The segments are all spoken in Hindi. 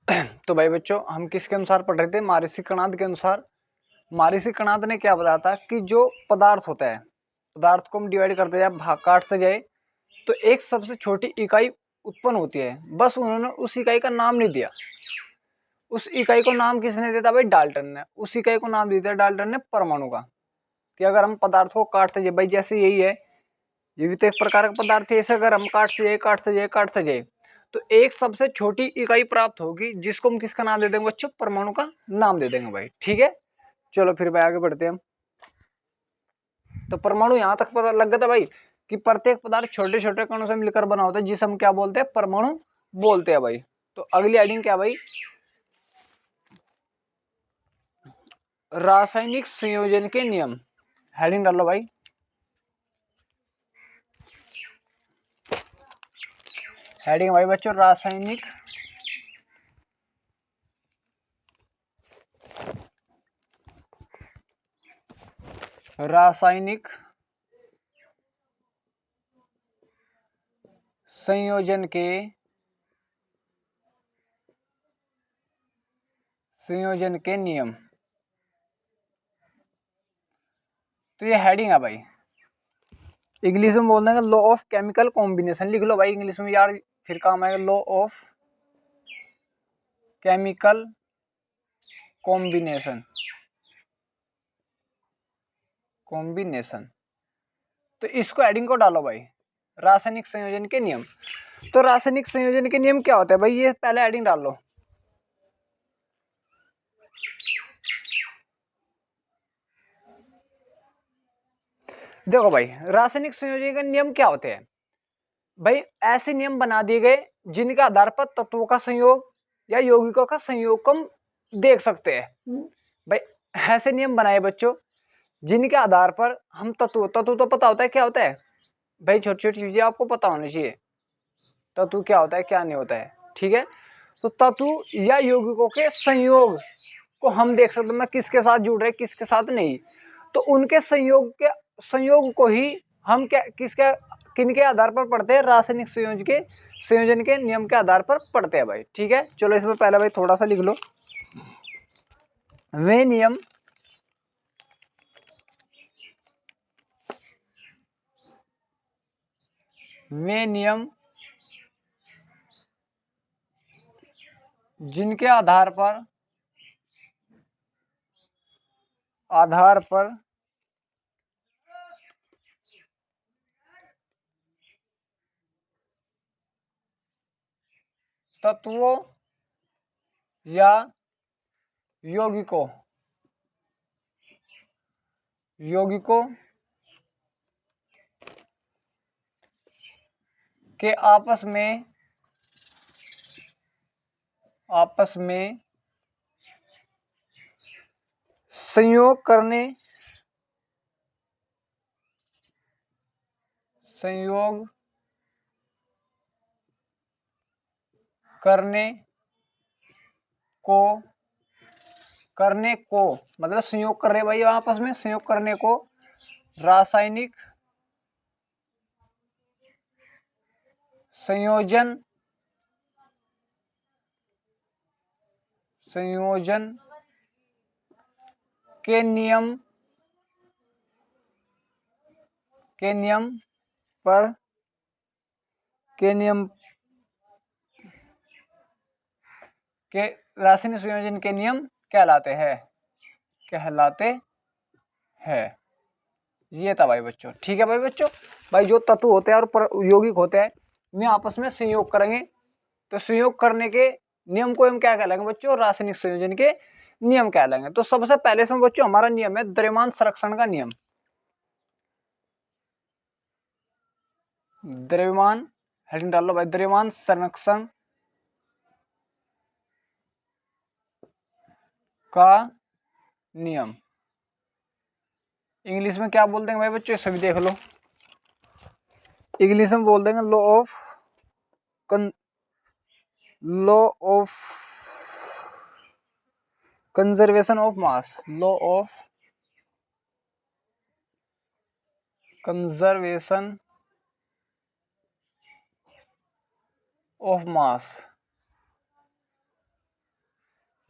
तो भाई बच्चों हम किसके अनुसार पढ़ रहे थे, महर्षि कणाद के अनुसार। महर्षि कणाद ने क्या बताया था कि जो पदार्थ होता है, पदार्थ को हम डिवाइड करते जाए, भाग काटते जाए, तो एक सबसे छोटी इकाई उत्पन्न होती है। बस उन्होंने उस इकाई का नाम नहीं दिया। उस इकाई को नाम किसने दिया था भाई? डाल्टन ने। उस इकाई को नाम दिया था डाल्टन ने परमाणु का। कि अगर हम पदार्थ को काटते जाए भाई, जैसे यही है, ये भी तो एक प्रकार का पदार्थ है, इसे अगर हम काटते जाए तो एक सबसे छोटी इकाई प्राप्त होगी, जिसको हम किसका नाम दे देंगे बच्चों? परमाणु का नाम दे देंगे भाई। ठीक है, चलो फिर भाई आगे बढ़ते हैं हम। तो परमाणु यहां तक पता लग गया था भाई कि प्रत्येक पदार्थ छोटे छोटे कणों से मिलकर बना होता है, जिसे हम क्या बोलते हैं? परमाणु बोलते हैं भाई। तो अगली हेडिंग क्या भाई? रासायनिक संयोजन के नियम। हेडिंग डालो भाई। हेडिंग भाई बच्चों, रासायनिक रासायनिक संयोजन के नियम। तो ये हेडिंग है भाई। इंग्लिश में बोल देंगे लॉ ऑफ केमिकल कॉम्बिनेशन। लिख लो भाई इंग्लिश में यार, फिर काम आएगा। Law of chemical combination. तो इसको हेडिंग को डालो भाई, रासायनिक संयोजन के नियम। तो रासायनिक संयोजन के नियम क्या होते हैं भाई? ये पहले हेडिंग डाल लो। देखो भाई, रासायनिक संयोजन के नियम क्या होते हैं भाई? ऐसे नियम बना दिए गए जिनके आधार पर तत्वों का संयोग या यौगिकों का संयोग को हम देख सकते हैं भाई। ऐसे नियम बनाए बच्चों जिनके आधार पर हम तत्व तो पता होता है क्या होता है भाई? छोटी छोटी चीजें आपको पता होनी चाहिए, तत्व क्या होता है क्या नहीं होता है। ठीक है, तो तत्व या यौगिकों के संयोग को हम देख सकते हैं, किसके साथ जुड़ रहे किसके साथ नहीं। तो उनके संयोग को ही हम क्या किनके आधार पर पढ़ते हैं? रासायनिक संयोजन के नियम के आधार पर पढ़ते हैं भाई। ठीक है, चलो इसमें पहले भाई थोड़ा सा लिख लो। वे नियम जिनके आधार पर तत्वों या यौगिकों के आपस में संयोग करने को मतलब संयोग कर रहे भाई आपस में, संयोग करने को रासायनिक संयोजन के नियम पर के रासायनिक संयोजन के नियम कहलाते हैं। ये था भाई बच्चों। ठीक है भाई बच्चों, भाई जो तत्व होते हैं और यौगिक होते हैं वे आपस में संयोग करेंगे, तो संयोग करने के नियम को हम क्या कहलाएंगे बच्चों? रासायनिक संयोजन के नियम कहलाएंगे। तो सबसे पहले से बच्चों हमारा नियम है द्रव्यमान संरक्षण का नियम। द्रव्यमान हेडिंग डाल लो भाई, द्रव्यमान संरक्षण का नियम। इंग्लिश में क्या बोल देंगे भाई बच्चों? सभी देख लो। इंग्लिश में बोल देंगे law of conservation of mass. Law of conservation of mass.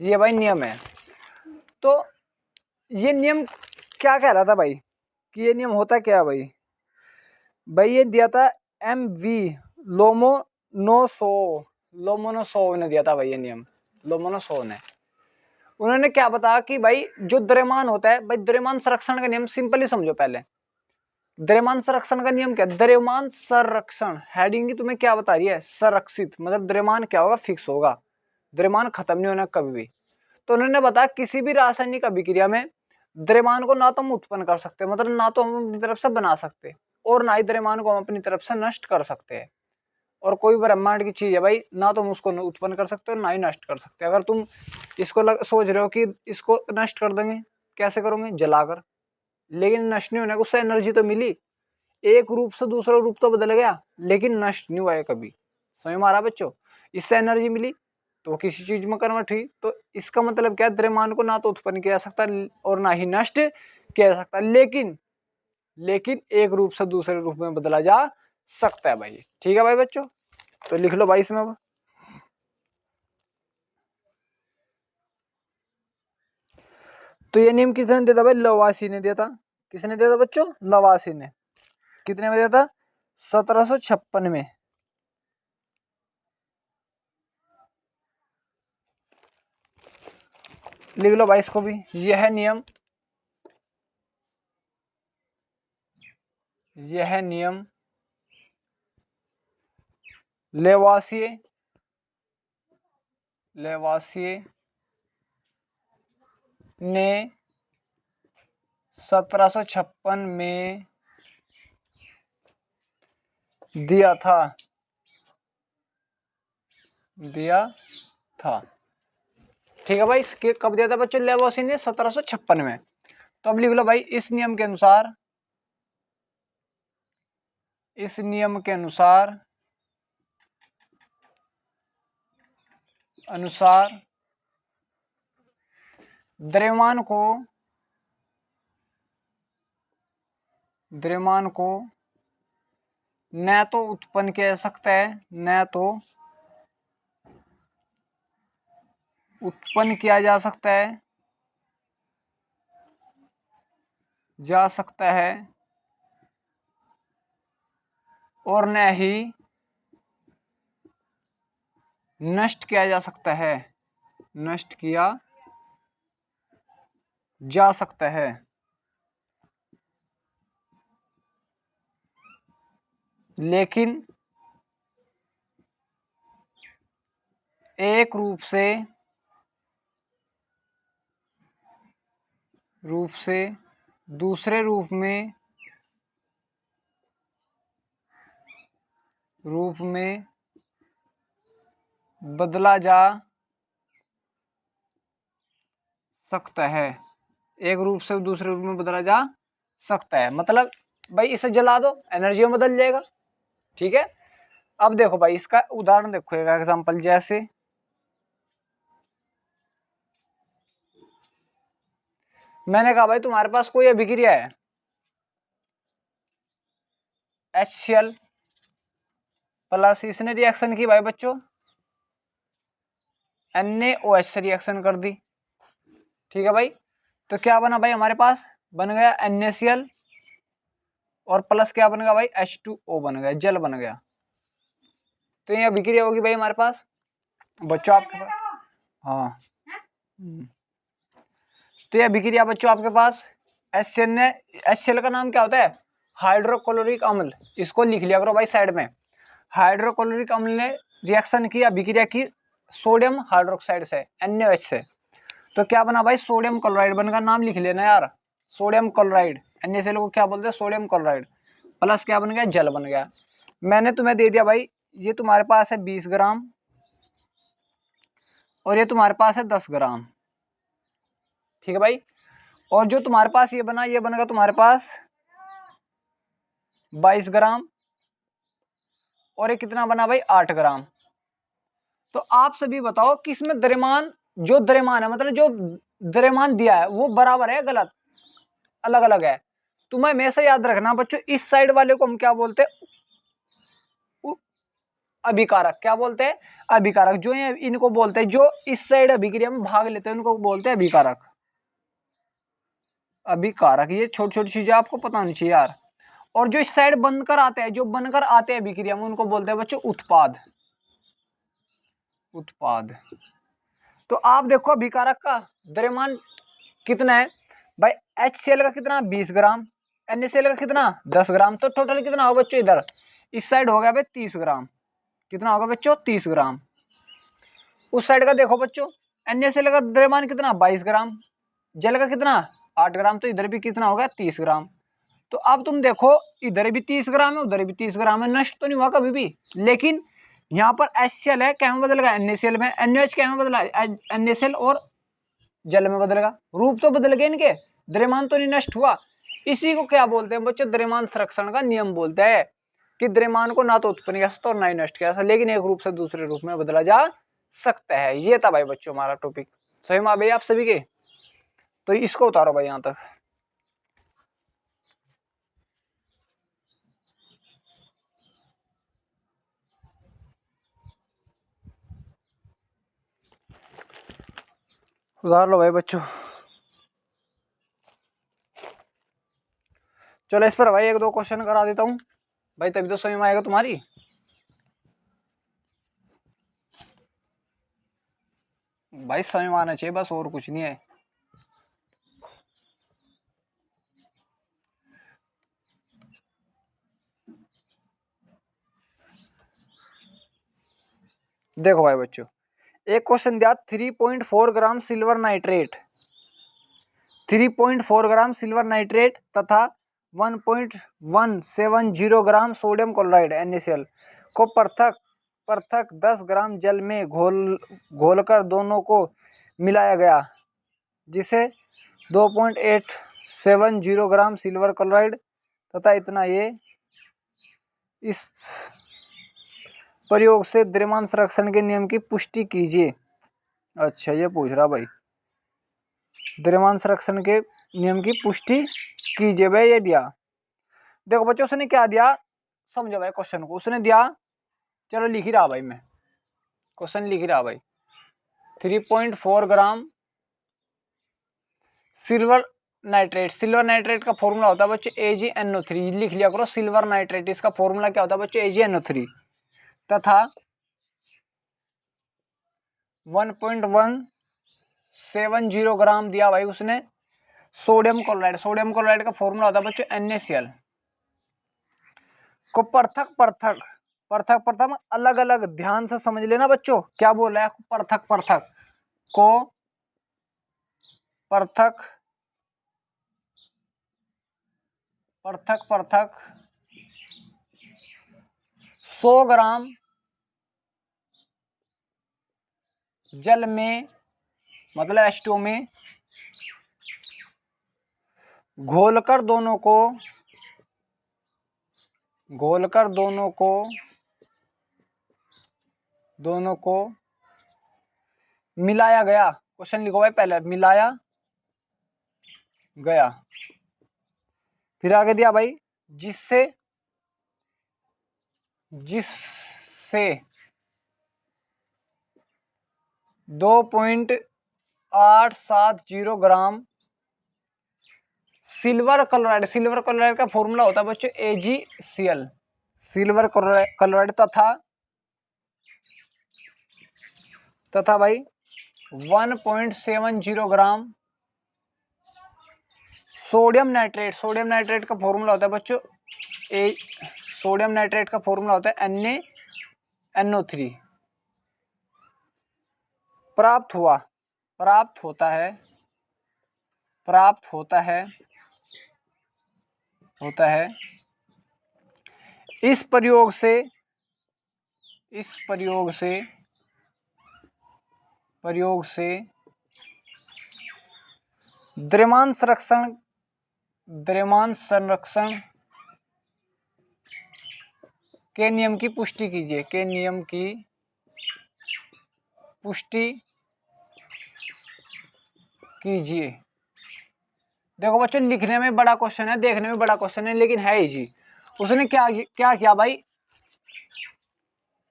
ये भाई नियम है। तो ये नियम क्या कह रहा था भाई, कि ये नियम होता क्या है भाई? भाई ये दिया था MV लोमोनोसोव ने दिया था भाई ये नियम, लोमोनोसोव ने। उन्होंने क्या बताया कि भाई जो द्रव्यमान होता है, भाई द्रव्यमान संरक्षण का नियम सिंपली समझो पहले। द्रव्यमान संरक्षण का नियम क्या? द्रव्यमान संरक्षण हेडिंग तुम्हें क्या बता रही है? संरक्षित, मतलब द्रव्यमान क्या होगा? फिक्स होगा, द्रव्यमान खत्म नहीं होना कभी भी। तो उन्होंने बताया किसी भी रासायनिक अभिक्रिया में द्रव्यमान को ना तो हम उत्पन्न कर सकते, मतलब ना तो हम अपनी तरफ से बना सकते, और ना ही द्रव्यमान को हम अपनी तरफ से नष्ट कर सकते हैं। और कोई ब्रह्मांड की चीज है भाई, ना तो हम उसको उत्पन्न कर सकते और ना ही नष्ट कर सकते। अगर तुम इसको सोच रहे हो कि इसको नष्ट कर देंगे, कैसे करोगे? जलाकर। लेकिन नष्ट नहीं होने को, उससे एनर्जी तो मिली, एक रूप से दूसरा रूप तो बदल गया, लेकिन नष्ट नहीं हुआ है कभी। समझ में आ रहा बच्चों? इससे एनर्जी मिली तो किसी चीज में कन्वर्ट हुई। तो इसका मतलब क्या? द्रव्यमान को ना तो उत्पन्न किया जा सकता और ना ही नष्ट किया जा सकता, लेकिन एक रूप से दूसरे रूप में बदला जा सकता है भाई। ठीक है भाई बच्चों, तो लिख लो भाई इसमें अब। तो ये नियम किसने दिया था भाई? लवासी ने दिया था। किसने दिया था बच्चों? लवासी ने। कितने में दिया था? 1756 में। लिख लो भाई इसको भी। यह नियम लेवासिए ने 1756 में दिया था। ठीक है भाई, इसके कब दिया था बच्चों? लेवासी ने 1756 में। तो अब लिख लो भाई, इस नियम के अनुसार द्रव्यमान को न तो उत्पन्न किया जा सकता है, न तो उत्पन्न किया जा सकता है और न ही नष्ट किया जा सकता है। लेकिन एक रूप से दूसरे रूप में बदला जा सकता है। एक रूप से दूसरे रूप में बदला जा सकता है, मतलब भाई इसे जला दो, एनर्जी में बदल जाएगा। ठीक है, अब देखो भाई इसका उदाहरण देखो, एक एग्जांपल। जैसे मैंने कहा भाई तुम्हारे पास कोई अभिक्रिया है, HCl प्लस, इसने रिएक्शन की भाई बच्चों, NaOH से रिएक्शन कर दी। ठीक है भाई, तो क्या बना भाई हमारे पास? बन गया NaCl और प्लस क्या बन गया भाई? H2O बन गया, जल बन गया। तो ये अभिक्रिया होगी भाई हमारे पास बच्चों आपके पास। हाँ, तो ये अभिक्रिया बच्चों आपके पास HCl का नाम क्या होता है? हाइड्रोक्लोरिक अम्ल। इसको लिख लिया करो भाई साइड में। हाइड्रोक्लोरिक अम्ल ने रिएक्शन की, अभिक्रिया की सोडियम हाइड्रोक्साइड से, NaOH से। तो क्या बना भाई? सोडियम क्लोराइड बनकर, नाम लिख लेना यार, सोडियम क्लोराइड। NaCl को क्या बोलते हैं? Sodium chloride. प्लस क्या बन गया? जल बन गया। मैंने तुम्हें दे दिया भाई, ये तुम्हारे पास है 20 ग्राम और ये तुम्हारे पास है 10 ग्राम। ठीक है भाई, और जो तुम्हारे पास ये बनेगा तुम्हारे पास 22 ग्राम और ये कितना बना भाई? 8 ग्राम। तो आप सभी बताओ कि इसमें द्रव्यमान, जो द्रव्यमान है, मतलब जो द्रव्यमान दिया है, वो बराबर है गलत? अलग अलग है। तुम्हें हमेशा याद रखना बच्चों, इस साइड वाले को हम क्या बोलते हैं? अभिकारक। क्या बोलते हैं? अभिकारक। जो ये इनको बोलते हैं, जो इस साइड अभिक्रिया में भाग लेते हैं उनको बोलते हैं अभिकारक। अभिकारक। ये छोटी छोटी चीजें आपको पता होनी चाहिए यार। और जो इस साइड बनकर आते हैं, जो बनकर आते हैं अभिक्रिया में, उनको बोलते हैं बच्चों उत्पाद। उत्पाद। तो आप देखो अभिकारक का द्रव्यमान कितना है भाई? HCl का कितना? 20 ग्राम। NaCl का कितना? 10 ग्राम। तो टोटल कितना होगा बच्चों? इधर इस साइड हो गया भाई 30 ग्राम। कितना होगा बच्चों? 30 ग्राम। उस साइड का देखो बच्चों, NaCl का द्रव्यमान कितना? 22 ग्राम। जल का कितना? 8 ग्राम। तो इधर भी कितना होगा? 30 ग्राम। तो अब तुम देखो, इधर भी 30 ग्राम है, उधर भी 30 ग्राम है, नष्ट तो नहीं हुआ कभी भी। लेकिन यहाँ पर HCl है, क्या में बदलेगा? NaCl में। NaOH क्या में बदला? NaCl और जल में बदलेगा। रूप तो बदल गए इनके, द्रव्यमान तो नहीं नष्ट हुआ। इसी को क्या बोलते हैं बच्चों? द्रव्यमान संरक्षण का नियम बोलते हैं कि द्रव्यमान को ना तो उत्पन्न किया सकता और ना ही नष्ट किया सकता, लेकिन एक रूप से दूसरे रूप में बदला जा सकता है। ये था भाई बच्चों हमारा टॉपिक। सही में भाई आप सभी के? तो इसको उतारो भाई यहां तक। उतार लो भाई बच्चों। चलो इस पर भाई एक दो क्वेश्चन करा देता हूं भाई, तभी तो समझ में आएगा तुम्हारी। भाई समझ में आना चाहिए बस, और कुछ नहीं है। देखो भाई बच्चों, एक क्वेश्चन दिया 3.4 ग्राम सिल्वर नाइट्रेट, 3.4 ग्राम सिल्वर नाइट्रेट तथा 1.170 ग्राम सोडियम क्लोराइड NaCl को पृथक पृथक 10 ग्राम जल में घोलकर दोनों को मिलाया गया, जिसे 2.870 ग्राम सिल्वर क्लोराइड तथा इतना ये इस प्रयोग से द्रव्यमान संरक्षण के नियम की पुष्टि कीजिए। अच्छा ये पूछ रहा भाई, द्रव्यमान संरक्षण के नियम की पुष्टि कीजिए भाई, ये दिया। देखो बच्चों उसने क्या दिया, समझो भाई क्वेश्चन को। उसने दिया, चलो लिख ही रहा भाई मैं, क्वेश्चन लिख ही रहा भाई। 3.4 ग्राम सिल्वर नाइट्रेट, सिल्वर नाइट्रेट का फॉर्मूला होता है बच्चों AgNO3, लिख लिया करो सिल्वर नाइट्रेट, इसका फॉर्मूला क्या होता है बच्चों? AgNO3 तथा 1.170 ग्राम दिया भाई उसने सोडियम क्लोराइड, सोडियम क्लोराइड का फॉर्मूला होता है बच्चों NaCl को पृथक पृथक पृथक पृथक अलग अलग, ध्यान से समझ लेना बच्चों क्या बोल रहा है। पृथक पृथक को पृथक पृथक पृथक 100 ग्राम जल में, मतलब H2O में घोलकर दोनों को मिलाया गया। क्वेश्चन लिखो भाई पहले, मिलाया गया। फिर आगे दिया भाई जिससे 2.870 ग्राम सिल्वर क्लोराइड, सिल्वर क्लोराइड का फॉर्मूला होता है बच्चों AgCl, सिल्वर क्लोराइड तथा भाई 1.70 gram sodium nitrate, sodium nitrate का फॉर्मूला होता है बच्चों सोडियम नाइट्रेट का फॉर्मूला होता है NaNO3 प्राप्त होता है इस प्रयोग से द्रव्यमान संरक्षण के नियम की पुष्टि कीजिए, के नियम की पुष्टि कीजिए। देखो बच्चों लिखने में बड़ा क्वेश्चन है, देखने में बड़ा क्वेश्चन है, लेकिन है इजी। उसने क्या किया भाई,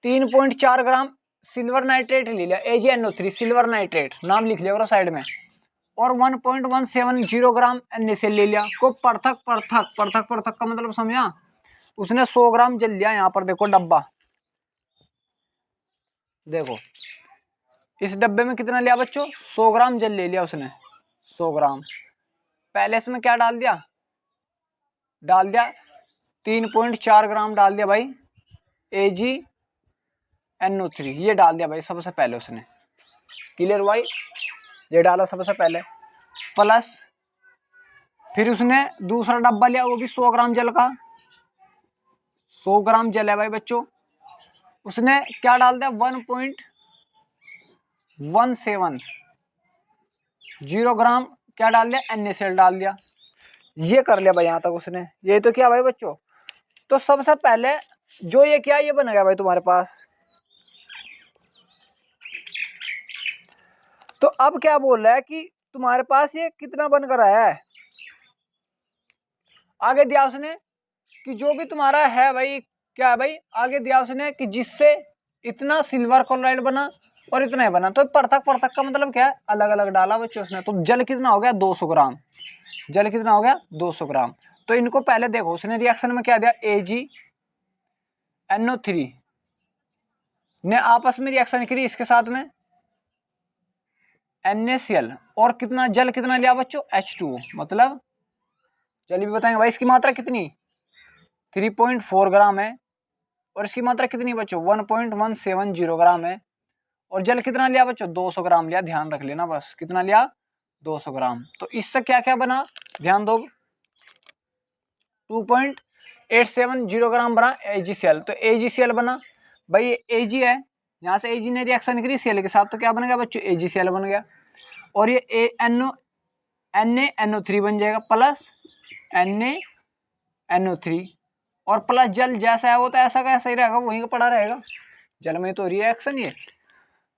3.4 ग्राम सिल्वर नाइट्रेट ले लिया, AgNO3 सिल्वर नाइट्रेट नाम लिख लिया साइड में, और 1.170 ग्राम NaCl ले लिया को पृथक पृथक पृथक पृथक का मतलब समझा। उसने 100 ग्राम जल लिया। यहाँ पर देखो डब्बा, देखो इस डब्बे में कितना लिया बच्चों, 100 ग्राम जल ले लिया उसने, 100 ग्राम। पहले इसमें क्या डाल दिया, 3.4 ग्राम डाल दिया भाई AgNO3, ये डाल दिया भाई सबसे पहले उसने। क्लियर भाई, ये डाला सबसे पहले। प्लस फिर उसने दूसरा डब्बा लिया, वो भी 100 ग्राम जल का, 100 ग्राम जल है भाई बच्चों। उसने क्या डाल दिया, 1.170 ग्राम क्या डाल दिया, NaCl डाल दिया। ये कर लिया भाई यहाँ तक उसने। ये तो क्या भाई बच्चों, तो सबसे पहले जो ये क्या ये बन गया भाई तुम्हारे पास। तो अब क्या बोल रहा है कि तुम्हारे पास ये कितना बनकर आया है। आगे दिया उसने कि जो भी तुम्हारा है भाई, क्या है भाई, आगे दिया उसने कि जिससे इतना सिल्वर क्लोराइड बना और इतना ही बना। तो पृथक पृथक का मतलब क्या है, अलग अलग डाला बच्चों उसने। तो जल कितना हो गया, 200 ग्राम। जल कितना हो गया, 200 ग्राम। तो इनको पहले देखो उसने रिएक्शन में क्या दिया, AgNO3 ने आपस में रिएक्शन करी इसके साथ में NaCl, और कितना जल कितना लिया बच्चों, H2O। मतलब जल भी बताएंगे भाई, इसकी मात्रा कितनी 3.4 ग्राम है, और इसकी मात्रा कितनी बच्चों 1.170 ग्राम है। और जल कितना लिया बच्चों, 200 ग्राम लिया। ध्यान रख लेना बस, कितना लिया, 200 ग्राम। तो इससे क्या क्या बना, ध्यान दो, 2.870 ग्राम बना AgCl। तो AgCl बना भाई, Ag है, यहाँ से Ag ने रिएक्शन करी Cl के साथ, तो क्या बन गया बच्चों, AgCl बन गया। और ये NaNO3 बन जाएगा, प्लस NaNO3, और प्लस जल जैसा है वो तो ऐसा का ऐसा ही रहेगा, वहीं का पड़ा रहेगा, जल में तो रिएक्शन ये।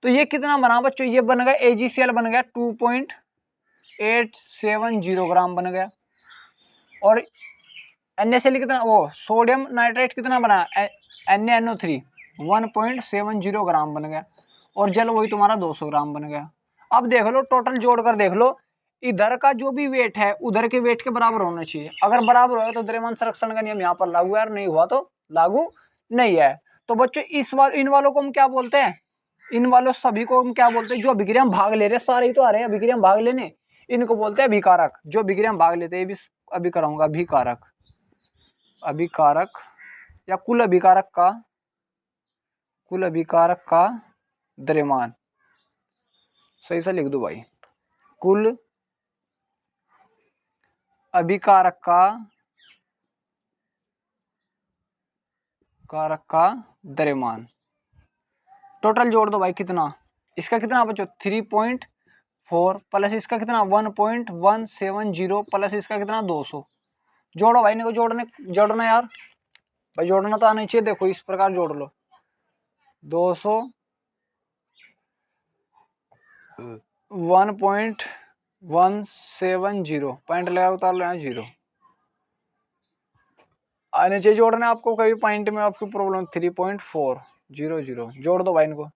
तो ये कितना बना बच्चों, ये बन गया AgCl बन गया 2.870 ग्राम बन गया। और NaCl कितना, वो सोडियम नाइट्रेट कितना बना, NaNO3 1.70 ग्राम बन गया। और जल वही तुम्हारा 200 ग्राम बन गया। अब देख लो टोटल जोड़कर देख लो, इधर का जो भी वेट है उधर के वेट के बराबर होना चाहिए। अगर बराबर होगा तो द्रव्यमान संरक्षण का नियम यहाँ पर लागू है, और नहीं हुआ तो लागू नहीं है। तो बच्चों इन वालों को हम क्या बोलते हैं, इन वालों सभी को हम क्या बोलते हैं, जो अभिक्रिया में भाग ले रहे हैं, सारे ही तो आ रहे हैं अभिक्रिया में भाग लेने, इनको बोलते हैं अभिकारक। जो अभिक्रिया में भाग लेते हैं, ये भी अभी कराऊंगा, अभिकारक, अभिकारक या कुल अभिकारक का द्रव्यमान, सही से लिख दो भाई, कुल अभिकारक का द्रव्यमान। टोटल जोड़ दो भाई, कितना, इसका कितना बच्चों 3.4, प्लस इसका कितना 1.170, प्लस इसका कितना 200। जोड़ो भाई, इनको जोड़ना यार भाई, जोड़ना तो आना चाहिए। देखो इस प्रकार जोड़ लो, 200 1.170, पॉइंट लगा उतार लो, 0 आने चाहिए जोड़ने आपको, कभी पॉइंट में आपकी प्रॉब्लम। 3.400 जोड़ दो भाई इनको,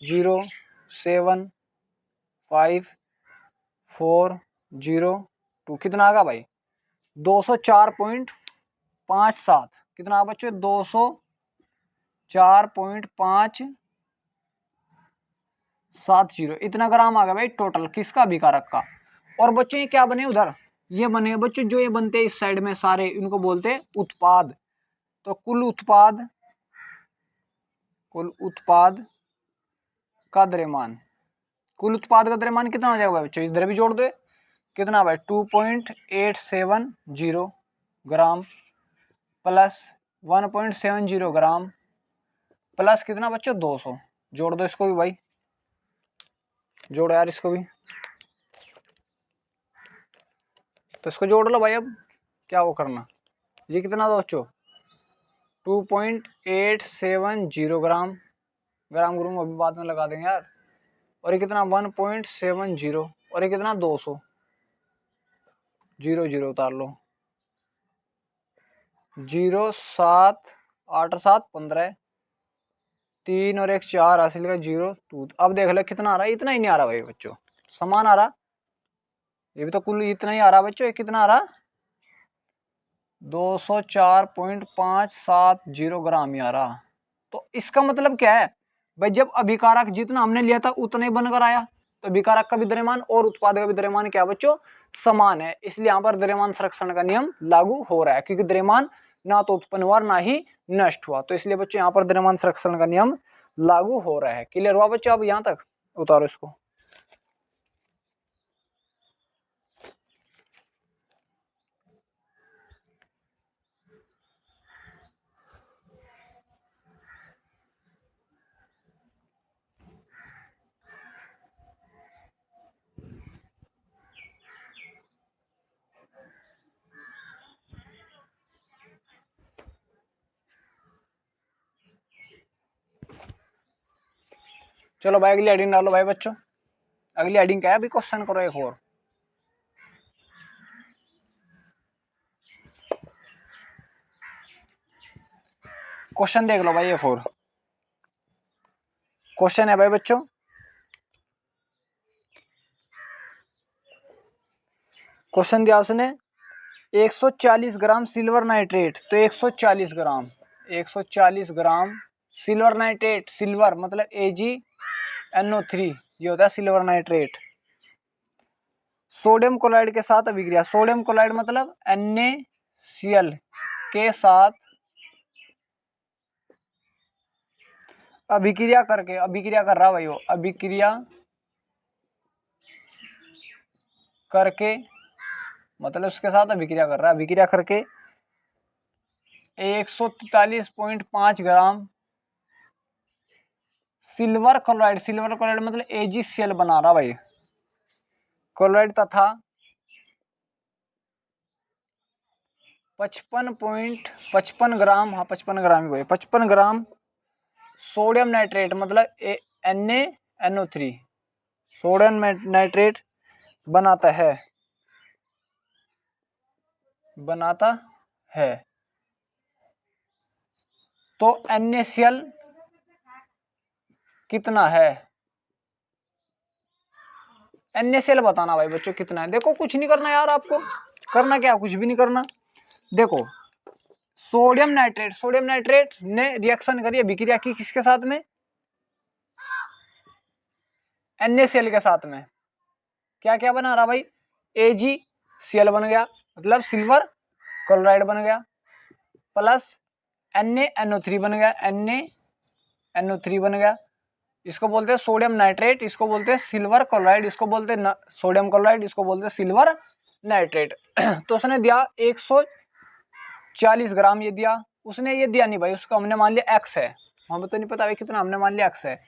0.7540 कितना आगा भाई, 204.57, कितना आ बच्चों 204.570, इतना ग्राम आ गया भाई टोटल किसका, अभिकारक का। और बच्चों ये क्या बने उधर, ये बने बच्चों, जो ये बनते हैं इस साइड में सारे, इनको बोलते हैं उत्पाद। तो कुल उत्पाद का द्रव्यमान, कुल उत्पाद का द्रव्यमान कितना हो जाएगा भाई बच्चों, इधर भी जोड़ दो, कितना भाई 2.870 ग्राम, प्लस 1.70 ग्राम, प्लस कितना बच्चों 200। जोड़ दो इसको भी भाई, जोड़ो यार इसको भी, तो इसको जोड़ लो भाई। अब क्या वो करना, ये कितना दो बच्चों 2.870 ग्राम, ग्राम ग्रूम अभी बाद में लगा देंगे यार। और ये कितना 1.70, और ये कितना 200, 0 उतार लो, 0 7 8 7 15, 3 और 1 4 हासिल का 0 2। अब देख लो कितना आ रहा है, इतना ही नहीं आ रहा भाई बच्चों, समान आ रहा, ये भी तो कुल इतना ही आ रहा बच्चों, कितना आ रहा 204.570 ग्राम ही आ रहा। तो इसका मतलब क्या है भाई, जब अभिकारक जितना हमने लिया था उतना ही बनकर आया, तो अभिकारक का भी द्रव्यमान और उत्पाद का भी द्रव्यमान क्या बच्चों, समान है। इसलिए यहाँ पर द्रव्यमान संरक्षण का नियम लागू हो रहा है, क्योंकि द्रव्यमान ना तो उत्पन्न हुआ ना ही नष्ट हुआ, तो इसलिए बच्चों यहाँ पर द्रव्यमान संरक्षण का नियम लागू हो रहा है। क्लियर हुआ बच्चों? अब यहाँ तक उतारो इसको। चलो भाई अगली हेडिंग डालो भाई बच्चों। अगली हेडिंग क्या है अभी, क्वेश्चन करो एक और। क्वेश्चन देख लो भाई एक और क्वेश्चन है भाई बच्चों, क्वेश्चन दिया उसने 140 ग्राम सिल्वर नाइट्रेट, तो 140 ग्राम 140 ग्राम सिल्वर नाइट्रेट, सिल्वर मतलब AgNO3, ये होता है सिल्वर नाइट्रेट, सोडियम क्लोराइड के साथ अभिक्रिया, सोडियम क्लोराइड मतलब NaCl के साथ अभिक्रिया करके, अभिक्रिया कर रहा भाई वो, अभिक्रिया करके मतलब उसके साथ अभिक्रिया कर रहा है, अभिक्रिया करके 143.5 ग्राम सिल्वर क्लोराइड, सिल्वर क्लोराइड मतलब AgCl बना रहा भाई, क्लोराइड तथा 55.55 ग्राम, हाँ 55 ग्राम ही भाई, 55 ग्राम सोडियम नाइट्रेट मतलब NaNO3, सोडियम नाइट्रेट बनाता है। तो NaCl कितना है, NaCl बताना भाई बच्चों कितना है। देखो कुछ नहीं करना यार, आपको करना क्या, कुछ भी नहीं करना। देखो सोडियम नाइट्रेट ने रिएक्शन करी, अभिक्रिया की किसके साथ में, NaCl के साथ में, क्या क्या बना रहा भाई, AgCl बन गया मतलब सिल्वर क्लोराइड बन गया, प्लस NaNO3 बन गया, NaNO3 बन गया, इसको बोलते हैं सोडियम नाइट्रेट, इसको बोलते हैं सिल्वर क्लोराइड, इसको बोलते हैं सोडियम क्लोराइड, इसको बोलते हैं सिल्वर नाइट्रेट। तो उसने दिया 140 ग्राम, ये दिया उसने, ये दिया नहीं भाई, उसको हमने मान लिया x है, हमें तो नहीं पता भाई कितना, हमने मान लिया x है।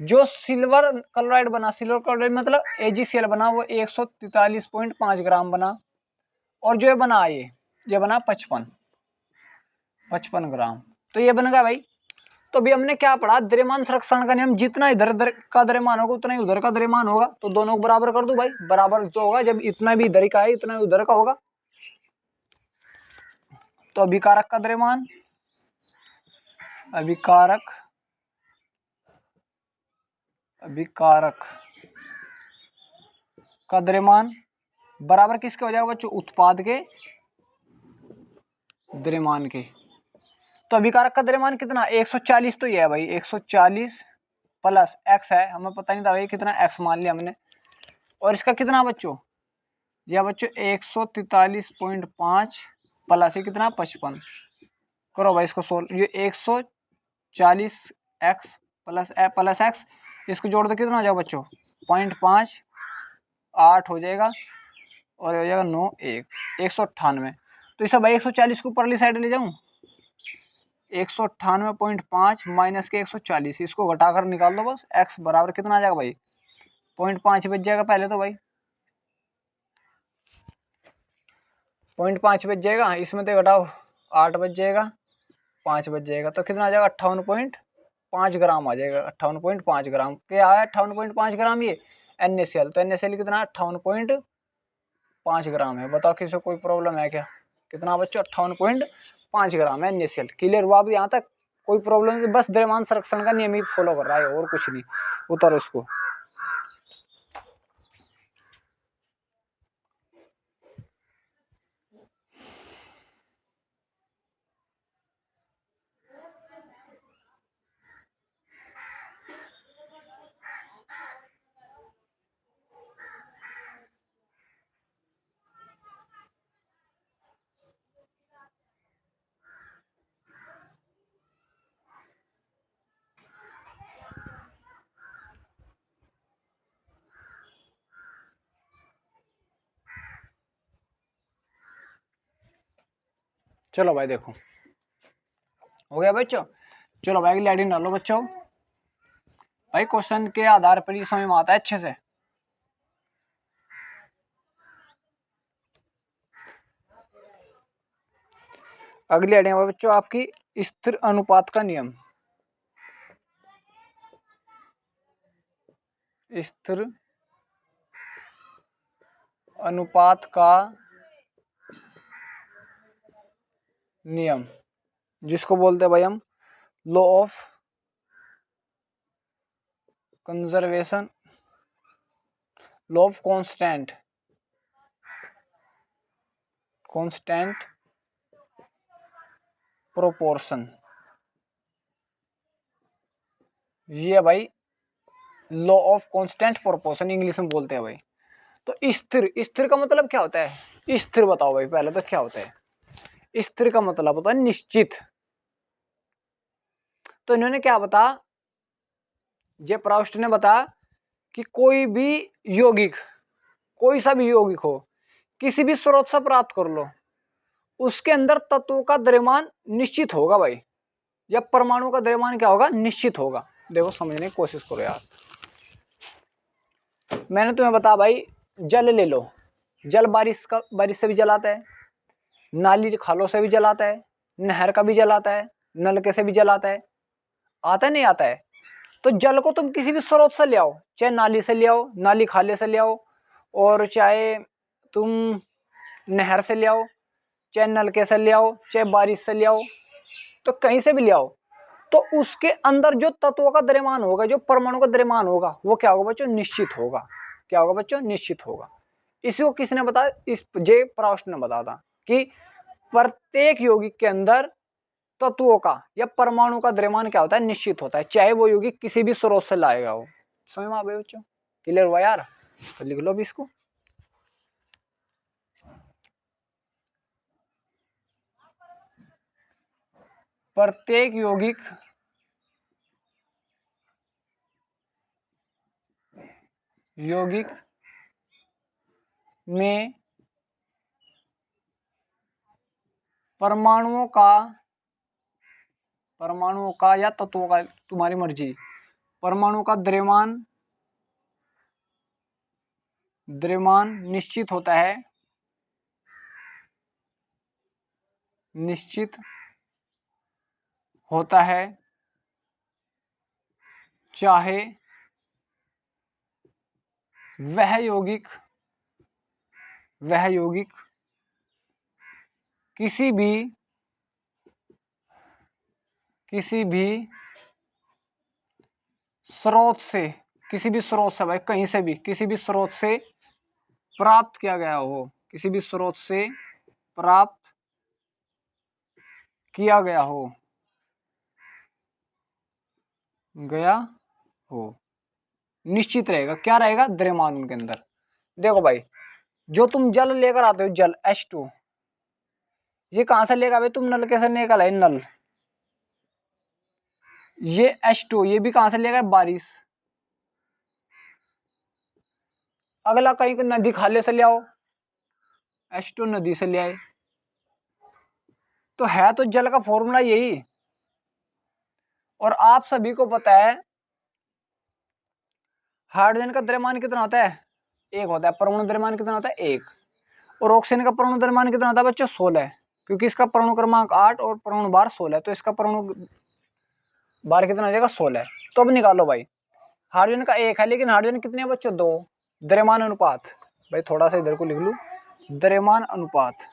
जो सिल्वर क्लोराइड बना, सिल्वर क्लोराइड मतलब AgCl बना, वो 143.5 ग्राम बना, और जो ये बना ये बना 55 ग्राम, तो ये बन गया भाई। तो अभी हमने क्या पढ़ा, द्रव्यमान संरक्षण का नियम, जितना इधर का द्रव्यमान होगा उतना ही उधर का द्रव्यमान होगा, तो दोनों को बराबर कर दो भाई, बराबर तो होगा जब इतना भी इधर का है इतना ही उधर का होगा। तो अभिकारक का द्रव्यमान, अभिकारक का द्रव्यमान बराबर किसके हो जाएगा बच्चों, उत्पाद के द्रव्यमान के। तो अभिकारक का द्रव्यमान कितना, 140 तो ये है भाई, 140 प्लस x है, हमें पता नहीं था भाई कितना, x मान लिया हमने, और इसका कितना बच्चों, यह बच्चों 143.5 प्लस ये कितना 55, करो भाई इसको सोल्व, ये 140x प्लस x, इसको जोड़ दो कितना हो जाएगा बच्चों, 0.5 8 हो जाएगा, और हो जाएगा 9 1 198। तो इसे भाई 140 को ऊपरली साइड ले जाऊं, 198.5 माइनस के 140, इसको घटाकर निकाल दो बस, x बराबर कितना आ जाएगा भाई, 0.5 बच जाएगा पहले तो भाई, 0.5 बच जाएगा, इसमें तो घटाओ 8 बच जाएगा, 5 बच जाएगा, तो कितना आ जाएगा 58.5 ग्राम आ जाएगा, 58.5 ग्राम क्या है, 58.5 ग्राम ये NaCl, तो NaCl कितना 58.5 ग्राम है। बताओ किसी को कोई प्रॉब्लम है क्या, कितना बच्चों 58.5 ग्राम है NaCl। क्लियर हुआ अभी यहाँ तक? कोई प्रॉब्लम नहीं, बस द्रव्यमान संरक्षण का नियम ही फॉलो कर रहा है और कुछ नहीं। उतारो इसको। चलो भाई देखो, हो गया बच्चों। चलो भाई अगली हेडिंग डालो बच्चों। भाई क्वेश्चन के आधार पर ये समझ में आता है अच्छे से। अगली हेडिंग है बच्चों आपकी स्थिर अनुपात का नियम। स्थिर अनुपात का नियम, जिसको बोलते हैं भाई हम law of conservation, law of constant proportion. ये भाई law of constant proportion English में बोलते हैं भाई। तो स्थिर, स्थिर का मतलब क्या होता है? स्थिर बताओ भाई पहले तो क्या होता है? स्थिर का मतलब होता है निश्चित। तो इन्होंने क्या बता, जे प्राउस्ट ने बताया कि कोई भी यौगिक, कोई सा भी यौगिक हो, किसी भी स्रोत से प्राप्त कर लो, उसके अंदर तत्वों का द्रव्यमान निश्चित होगा भाई, या परमाणु का द्रव्यमान क्या होगा? निश्चित होगा। देखो समझने की कोशिश करो यार। मैंने तुम्हें बताया भाई, जल ले लो, जल बारिश से भी जल आता है, नाली खालों से भी जल आता है, नहर का भी जल आता है, नलके से भी जल आता है नहीं आता है? तो जल को तुम किसी भी स्रोत से ले आओ, चाहे नाली से ले आओ, नाली खाले से ले आओ, और चाहे तुम नहर से ले आओ, चाहे नलके से ले आओ, चाहे बारिश से ले आओ, तो कहीं से भी ले आओ, तो उसके अंदर जो तत्वों का द्रव्यमान होगा, जो परमाणु का द्रव्यमान होगा, वो क्या होगा बच्चों? निश्चित होगा। क्या होगा बच्चों? निश्चित होगा। इसी को किसने बताया? इस जे प्राउस्ट ने बताया था कि प्रत्येक यौगिक के अंदर तत्वों का या परमाणु का द्रव्यमान क्या होता है? निश्चित होता है, चाहे वो यौगिक किसी भी स्रोत से लाएगा हो। समझ में आ गया बच्चों? क्लियर हुआ यार? तो लिख लो भी इसको। प्रत्येक यौगिक में परमाणुओं का या तत्वों का, तुम्हारी मर्जी, परमाणु का द्रव्यमान निश्चित होता है, निश्चित होता है, चाहे वह यौगिक किसी भी स्रोत से, भाई कहीं से भी, किसी भी स्रोत से प्राप्त किया गया हो, किसी भी स्रोत से प्राप्त किया गया हो, निश्चित रहेगा। क्या रहेगा? द्रव्यमान उनके अंदर। देखो भाई, जो तुम जल लेकर आते हो, जल H2, ये कहां से लेगा भाई? तुम नल कैसे लेकर आए? नल। ये H2, ये भी कहां से लेगा? बारिश। अगला कहीं नदी खाले से ले आओ, H2 नदी से ले आए, तो है तो जल का फॉर्मूला यही। और आप सभी को पता है हाइड्रोजन का द्रव्यमान कितना होता है? 1 होता है। परमाणु द्रव्यमान कितना होता है? 1। और ऑक्सीजन का परमाणु द्रव्यमान कितना होता है बच्चों? 16, क्योंकि इसका परमाणु क्रमांक 8 और परमाणु भार 16, तो इसका परमाणु भार कितना हो जाएगा? 16। तो अब निकालो भाई, हाइड्रोजन का 1 है, लेकिन हाइड्रोजन कितने हैं बच्चों? 2। द्रव्यमान अनुपात, भाई थोड़ा सा इधर को लिख लूं, द्रव्यमान अनुपात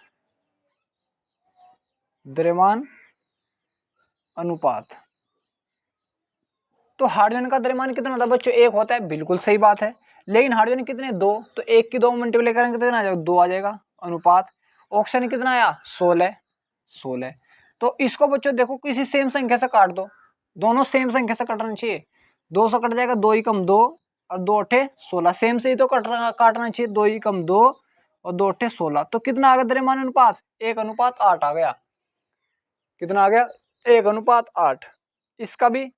तो हाइड्रोजन का द्रव्यमान कितना होता है बच्चों, 1 होता है, बिल्कुल सही बात है। लेकिन हाइड्रोजन कितने, 2, तो 1 की 2 मल्टीप्लाई करेंगे कितना आ जाएगा, 2 आ जाएगा अनुपात। ऑक्सीजन कितना आया, 16। तो इसको बच्चों देखो किसी सेम संख्या से काट दो, दोनों सेम संख्या से कटना चाहिए, 2 से कट जाएगा, 2 ही कम 2 और 2 अठे 16, सेम से ही तो काटना चाहिए, 2 ही कम 2 और 2 अठे 16। तो कितना आ गया द्रव्यमान अनुपात, 1:8 आ गया। कितना आ गया, 1:8। इसका भी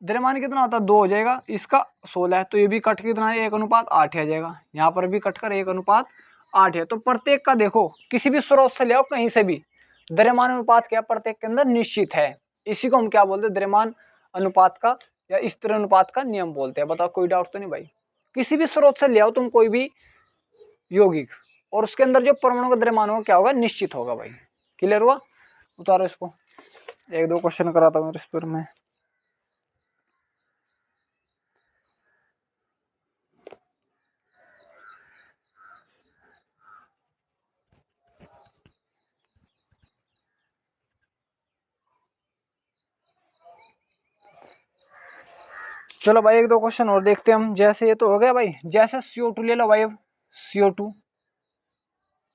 द्रव्यमान कितना होता है, 2 हो जाएगा, इसका 16 है, तो ये भी कट कितना है, 1:8 आ जाएगा। यहाँ पर भी कट कर 1:8 है। तो प्रत्येक का देखो किसी भी स्रोत से ले आओ, कहीं से भी द्रव्यमान अनुपात क्या प्रत्येक के अंदर निश्चित है। इसी को हम क्या बोलते हैं, द्रव्यमान अनुपात का या स्थिर अनुपात का नियम बोलते हैं। बताओ कोई डाउट तो नहीं भाई। किसी भी स्रोत से ले आओ तुम कोई भी यौगिक, और उसके अंदर जो परमाणु का द्रव्यमान होगा क्या होगा, निश्चित होगा भाई। क्लियर हुआ, उतारो इसको, 1-2 क्वेश्चन कराता हूँ इस पर मैं। चलो भाई 1-2 क्वेश्चन और देखते हैं हम। जैसे ये तो हो गया भाई, जैसे CO2 ले लो भाई, अब CO2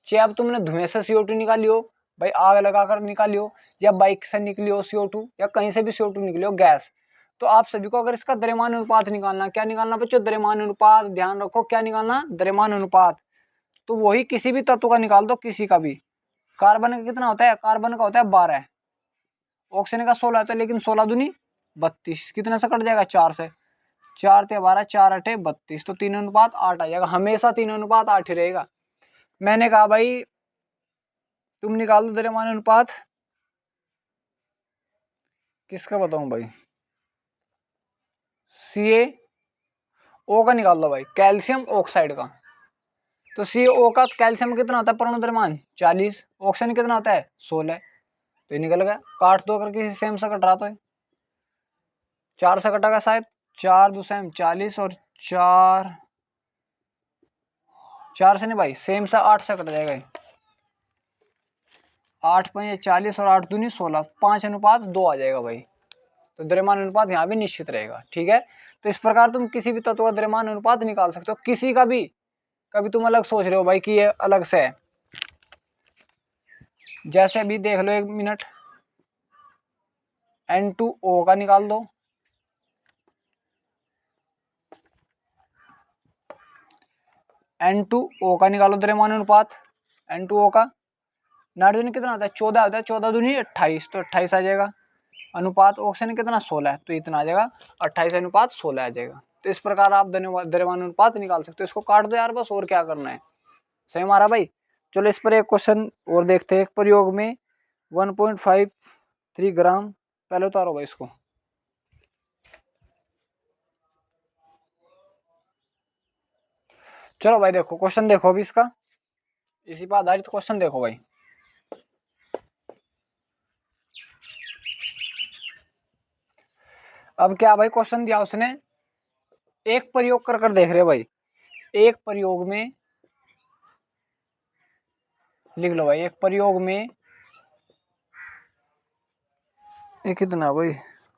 चाहे अब तुमने धुएं से CO2 निकाली हो भाई, आग लगाकर निकाली हो, या बाइक से निकली हो CO2, या कहीं से भी CO2 निकली हो गैस, तो आप सभी को अगर इसका द्रव्यमान अनुपात निकालना, क्या निकालना बच्चों, द्रव्यमान अनुपात। ध्यान रखो क्या निकालना, द्रव्यमान अनुपात। तो वही किसी भी तत्व का निकाल दो, किसी का भी। कार्बन का कितना होता है, कार्बन का होता है 12, ऑक्सीजन का 16 होता है, लेकिन 16 दूनी 32, कितने से कट जाएगा, 4 से, 4 ते 12, 4 8 32, तो 3:8 आ जाएगा, हमेशा 3:8 ही रहेगा। मैंने कहा भाई तुम निकाल दो द्रव्यमान अनुपात, किसका बताऊं भाई, CaO का निकाल दो भाई, कैल्शियम ऑक्साइड का। तो CO का कैल्शियम कितना होता है परमाणु द्रव्यमान, 40, ऑक्सीजन कितना होता है 16, तो ये निकल गया। काट दो अगर किसी सेम से कट रहा तो, 4 से कटेगा शायद, 4 2 40 और 4 से नहीं भाई, सेम से 8 से कट जाएगा, 8 5 40 और 8 दूनी 16, 5:2 आ जाएगा भाई। तो द्रव्यमान अनुपात यहाँ भी निश्चित रहेगा, ठीक है। तो इस प्रकार तुम किसी भी तत्व का द्रव्यमान अनुपात निकाल सकते हो, किसी का भी। कभी तुम अलग सोच रहे हो भाई कि ये अलग से है, जैसे भी देख लो 1 मिनट, N2O का निकाल दो, N2O का निकालो द्रव्यमान अनुपात, N2O का। नाइट्रोजन कितना होता है, 14 होता है, 14 दूनी 28, तो 28 आ जाएगा अनुपात। ऑक्सीजन कितना 16 है, तो इतना आ जाएगा, 28:16 आ जाएगा। तो इस प्रकार आप द्रव्यमान अनुपात निकाल सकते हो। इसको काट दो यार बस, और क्या करना है, सही हमारा भाई। चलो इस पर एक क्वेश्चन और देखते हैं। एक प्रयोग में 1.53 ग्राम, पहले उतारो भाई इसको। चलो भाई देखो क्वेश्चन, देखो अभी इसका, इसी पर आधारित क्वेश्चन देखो भाई। अब क्या भाई क्वेश्चन दिया उसने, एक प्रयोग कर कर देख रहे भाई, एक प्रयोग में लिख लो भाई, एक प्रयोग में ये कितना भाई,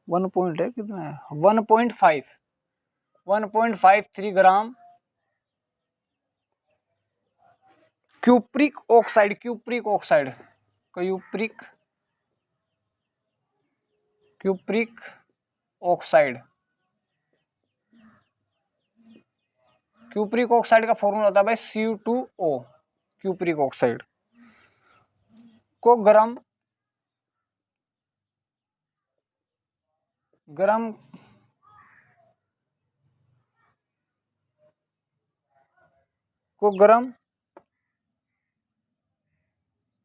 1 पॉइंट है, कितना है 1.53 gram cupric oxide, cupric oxide, cupric cupric oxide, cupric oxide का फॉर्मूला होता है भाई Cu2O। क्यूप्रिक ऑक्साइड को गरम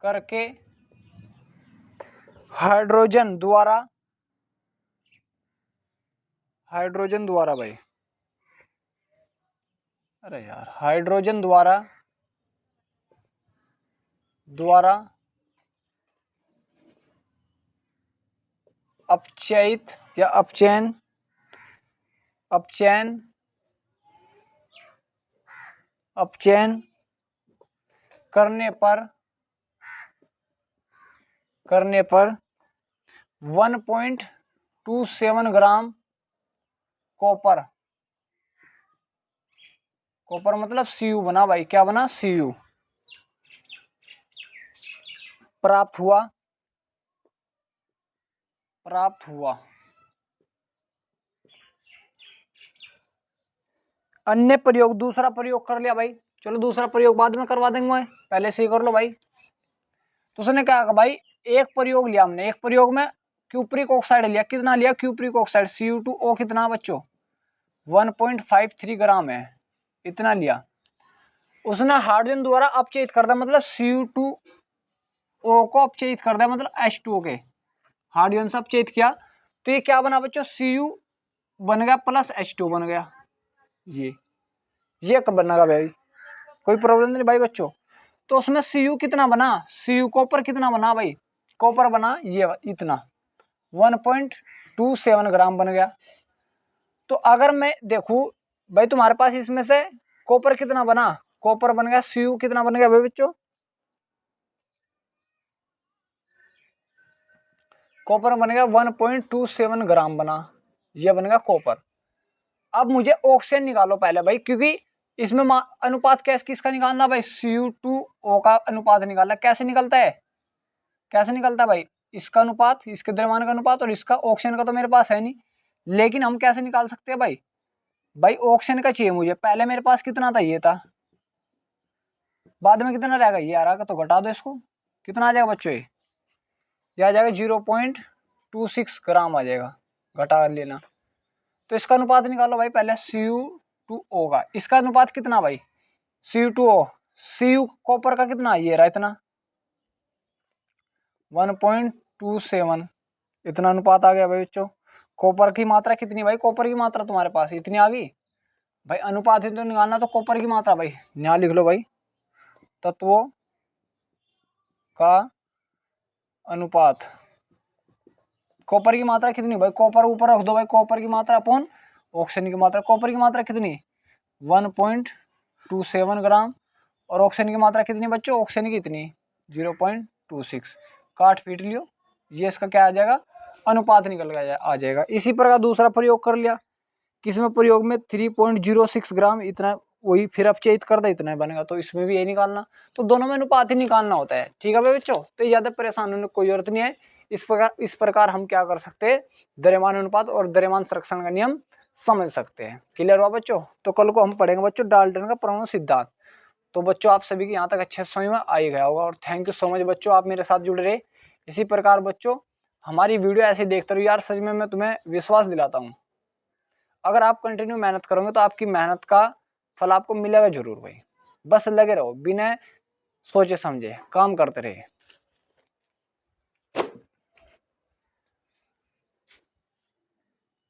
करके हाइड्रोजन द्वारा भाई, अरे यार हाइड्रोजन द्वारा अपचयित या अपचयन करने पर 1.27 ग्राम कॉपर, कॉपर मतलब Cu बना भाई, क्या बना, Cu प्राप्त हुआ, प्राप्त हुआ। अन्य प्रयोग, दूसरा प्रयोग कर लिया भाई, चलो दूसरा प्रयोग बाद में करवा देंगे, पहले से ही कर लो भाई। तो उसने क्या कहा भाई, एक प्रयोग लिया हमने, एक प्रयोग में क्यूप्रिक ऑक्साइड लिया, कितना लिया क्यूप्रिक ऑक्साइड, Cu2O कितना बच्चों 1.53 ग्राम है, इतना लिया। उसने हाइड्रोजन द्वारा अपचयित कर दिया, मतलब Cu2O को अपचयित कर दिया, मतलब H2O के हाइड्रोजन से अपचयित किया, तो ये क्या बना बच्चों, Cu बन गया प्लस H2 बन गया, ये कब बनेगा भाई, कोई प्रॉब्लम नहीं भाई बच्चों। तो उसमें Cu कितना बना, Cu कॉपर कितना बना भाई, कॉपर बना ये इतना 1.27 ग्राम बन गया। तो अगर मैं देखूं भाई तुम्हारे पास इसमें से कॉपर कितना बना, कॉपर बन गया, Cu कितना बन गया भाई बच्चों, कॉपर बन गया 1.27 ग्राम बना, ये बन गया कॉपर। अब मुझे ऑक्सीजन निकालो पहले भाई, क्योंकि इसमें अनुपात कैसे किसका निकालना भाई, Cu2O का अनुपात निकालना, कैसे निकलता है, कैसे निकलता है भाई, इसका अनुपात, इसके द्रव्यमान का अनुपात, और इसका ऑक्सीजन का तो मेरे पास है नहीं, लेकिन हम कैसे निकाल सकते हैं भाई, भाई ऑक्सीजन का चाहिए मुझे, पहले मेरे पास कितना था, ये था, बाद में कितना रहेगा, ये आ रहा, तो घटा दो इसको, कितना आ जाएगा बच्चों, ये आ जाएगा 0.26 ग्राम आ जाएगा, घटा लेना। तो इसका अनुपात निकालो भाई पहले, Cu2O का, इसका अनुपात कितना भाई, Cu2O, Cu कॉपर का कितना, ये रहा इतना 1.27, इतना अनुपात आ गया भाई बच्चों। कॉपर की मात्रा कितनी भाई, कॉपर की मात्रा तुम्हारे पास इतनी आ गई भाई, अनुपात ही तो निकालना, तो कॉपर की मात्रा भाई यहाँ लिख लो भाई, तत्वों का अनुपात, कॉपर की मात्रा कितनी भाई, कॉपर ऊपर रख दो भाई, कॉपर की मात्रा अपॉन ऑक्सीजन की मात्रा, कॉपर की मात्रा कितनी 1.27 ग्राम, और ऑक्सीजन की मात्रा कितनी बच्चों, ऑक्सीजन की इतनी 0.26, काट पीट लियो, ये इसका क्या आ जाएगा, अनुपात निकल गया आ जाएगा। इसी प्रकार दूसरा प्रयोग कर लिया, किसमें प्रयोग में 3.06 ग्राम, इतना वही फिर अपचयित कर दे, इतना बनेगा, तो इसमें भी यही निकालना, तो दोनों में अनुपात ही निकालना होता है, ठीक है भाई बच्चों। तो ज्यादा परेशान होने की कोई जरूरत नहीं है, इस प्रकार हम क्या कर सकते हैं, द्रव्यमान अनुपात और द्रव्यमान संरक्षण का नियम समझ सकते हैं। क्लियर हुआ बच्चों, तो कल को हम पढ़ेंगे बच्चों डाल्टन का परमाणु सिद्धांत। तो बच्चों आप सभी के यहाँ तक अच्छे से समझ में आ ही गया होगा, और थैंक यू सो मच बच्चों, आप मेरे साथ जुड़े रहे। इसी प्रकार बच्चों हमारी वीडियो ऐसे देखते रहो यार, सच में मैं तुम्हें विश्वास दिलाता हूँ, अगर आप कंटिन्यू मेहनत करोगे तो आपकी मेहनत का फल आपको मिलेगा जरूर भाई, बस लगे रहो, बिना सोचे समझे काम करते रहे।